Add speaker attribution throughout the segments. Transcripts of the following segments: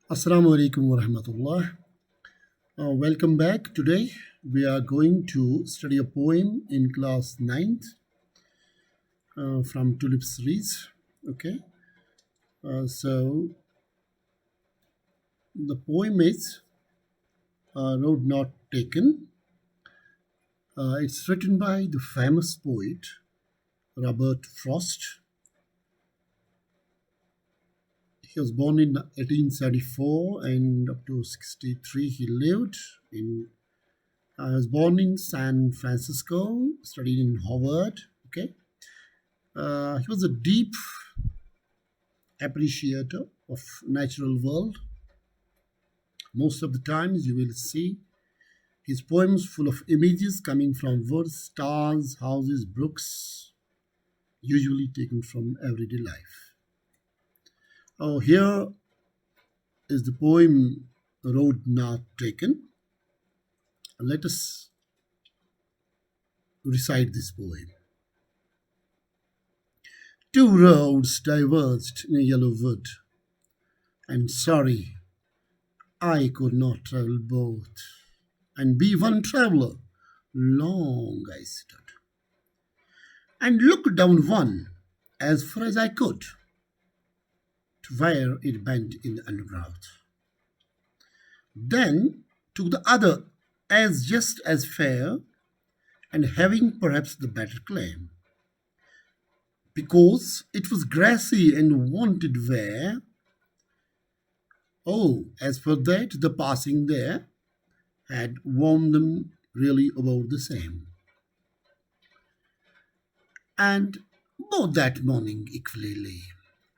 Speaker 1: Assalamu alaikum wa rahmatullah. Welcome back. Today we are going to study a poem in class ninth from Tulip series. Okay, so the poem is Road Not Taken. It's written by the famous poet Robert Frost. He was born in 1874 and up to 63 he lived in. I was born in San Francisco, studied in Harvard. Okay, he was a deep appreciator of natural world. Most of the times, you will see his poems full of images coming from words, stars, houses, brooks, usually taken from everyday life. Oh, here is the poem Road Not Taken. Let us recite this poem. Two roads diverged in a yellow wood, and sorry, I could not travel both, and be one traveller. Long I stood, and looked down one as far as I could, to where it bent in the undergrowth. Then took the other as just as fair, and having perhaps the better claim, because it was grassy and wanted wear. Oh, as for that, the passing there had warmed them really about the same. And both that morning equally lay.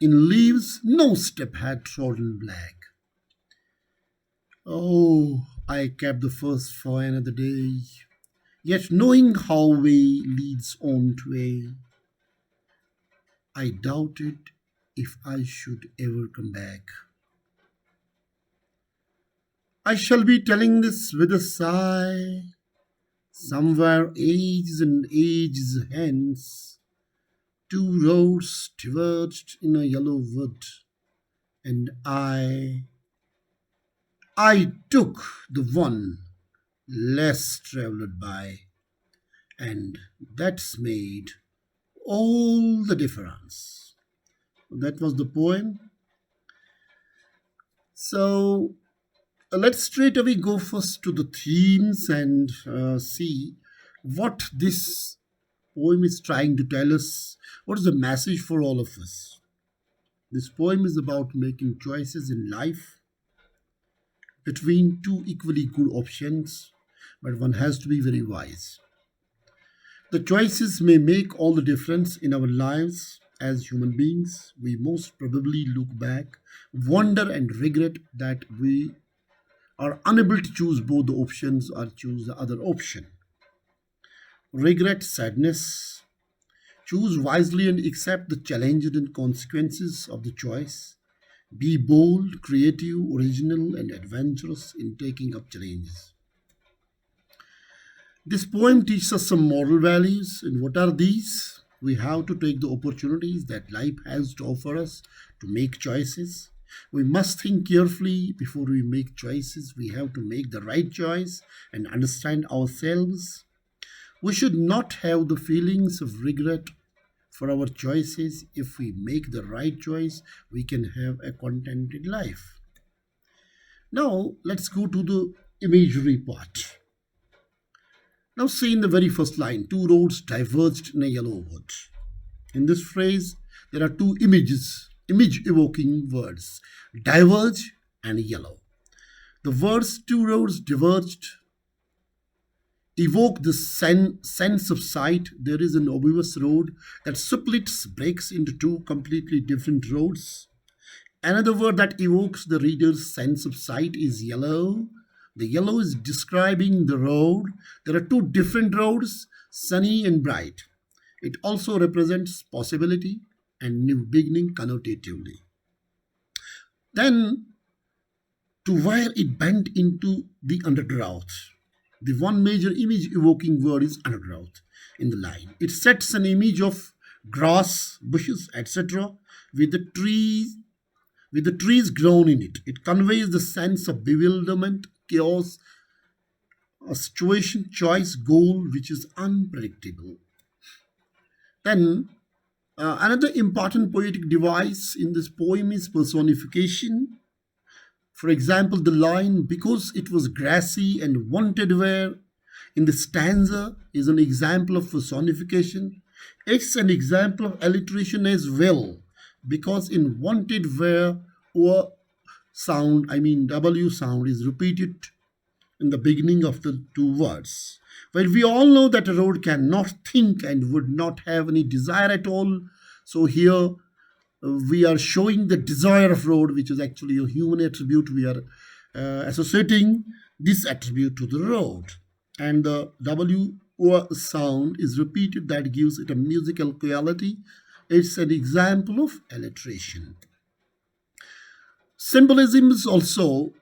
Speaker 1: In leaves no step had trodden black. Oh, I kept the first for another day, yet knowing how way leads on to way, I doubted if I should ever come back. I shall be telling this with a sigh, somewhere ages and ages hence, two roads diverged in a yellow wood, and I took the one less travelled by, and that's made all the difference. That was the poem. So let's straight away go first to the themes and see what this poem is trying to tell us. What is the message for all of us? This poem is about making choices in life between two equally good options, but one has to be very wise. The choices may make all the difference in our lives as human beings. We most probably look back, wonder, and regret that we are unable to choose both the options or choose the other option. Regret, sadness. Choose wisely and accept the challenges and consequences of the choice. Be bold, creative, original, and adventurous in taking up challenges. This poem teaches us some moral values, and what are these? We have to take the opportunities that life has to offer us to make choices. We must think carefully before we make choices. We have to make the right choice and understand ourselves. We should not have the feelings of regret for our choices. If we make the right choice, we can have a contented life. Now, let's go to the imagery part. Now, see in the very first line, two roads diverged in a yellow wood. In this phrase, there are two image evoking words, diverge and yellow. The words two roads diverged evoke the sense of sight. There is an obvious road that splits, breaks into two completely different roads. Another word that evokes the reader's sense of sight is yellow. The yellow is describing the road. There are two different roads, sunny and bright. It also represents possibility and new beginning connotatively. Then, to where it bent into the undergrowth. The one major image evoking word is undergrowth in the line. It sets an image of grass, bushes, etc., with the trees with the trees grown in it. It conveys the sense of bewilderment, chaos, a situation, choice, goal which is unpredictable. Then, another important poetic device in this poem is personification. For example, the line, because it was grassy and wanted where, in the stanza, is an example of personification. It's an example of alliteration as well, because in wanted where, or sound, I mean W sound, is repeated in the beginning of the two words. But we all know that a road cannot think and would not have any desire at all. So here we are showing the desire of road, which is actually a human attribute. We are associating this attribute to the road. And the W or sound is repeated, that gives it a musical quality. It's an example of alliteration. Symbolism is also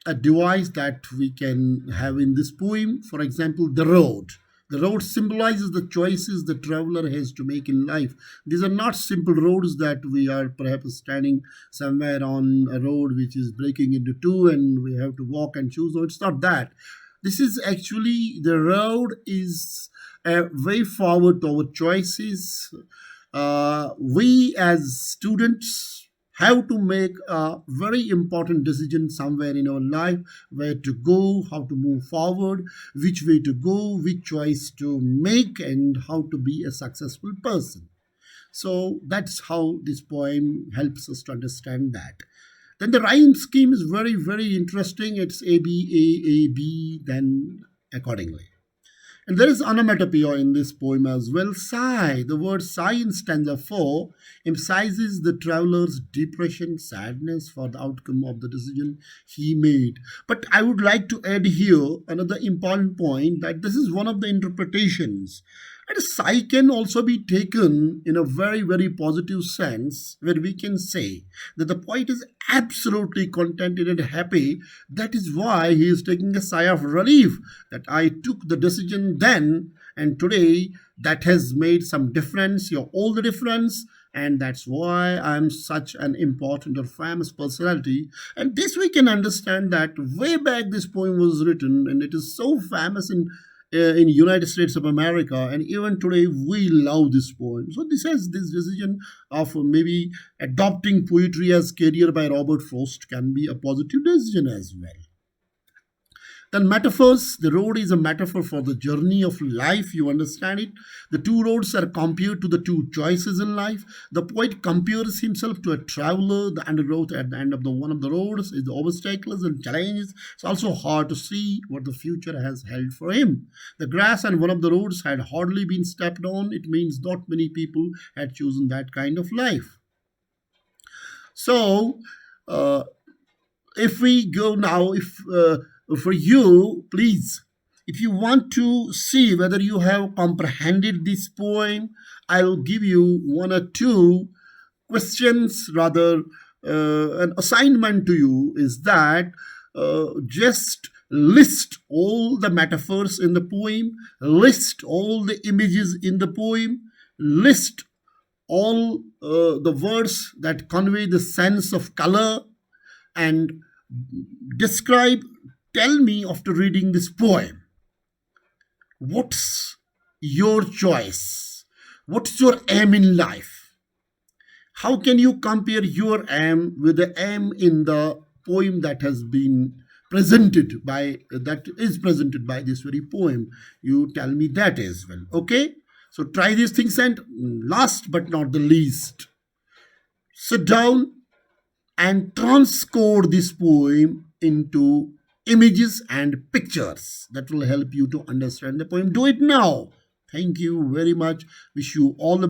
Speaker 1: a device that we can have in this poem. For example, the road. The road symbolizes the choices the traveler has to make in life. These are not simple roads that we are perhaps standing somewhere on a road which is breaking into two and we have to walk and choose. No, it's not that. This is actually, the road is a way forward to our choices. We as students have to make a very important decision somewhere in our life, where to go, how to move forward, which way to go, which choice to make, and how to be a successful person. So that's how this poem helps us to understand that. Then the rhyme scheme is very, very interesting. It's A, B, A, B, then accordingly. And there is onomatopoeia in this poem as well. Sigh. The word sigh in stanza 4 emphasizes the traveler's depression, sadness for the outcome of the decision he made. But I would like to add here another important point, that this is one of the interpretations. And sigh can also be taken in a very, very positive sense, where we can say that the poet is absolutely contented and happy. That is why he is taking a sigh of relief, that I took the decision then, and today that has made some difference, all the difference, and that's why I'm such an important or famous personality. And this we can understand that way back this poem was written, and it is so famous in United States of America, and even today we love this poem. So this has this decision of maybe adopting poetry as career by Robert Frost can be a positive decision as well. Then metaphors. The road is a metaphor for the journey of life. You understand it? The two roads are compared to the two choices in life. The poet compares himself to a traveler. The undergrowth at the end of the one of the roads is the obstacles and challenges. It's also hard to see what the future has held for him. The grass on one of the roads had hardly been stepped on. It means not many people had chosen that kind of life. So, uh, if we go now, if for you, please, if you want to see whether you have comprehended this poem, I'll give you one or two questions, rather, an assignment to you is that just list all the metaphors in the poem, list all the images in the poem, list all the words that convey the sense of color, and describe, tell me after reading this poem, what's your choice? What's your aim in life? How can you compare your aim with the aim in the poem that has been presented by, that is presented by this very poem? You tell me that as well. Okay? So try these things, and last but not the least, sit down and transcode this poem into images and pictures. That will help you to understand the poem. Do it now. Thank you very much. Wish you all the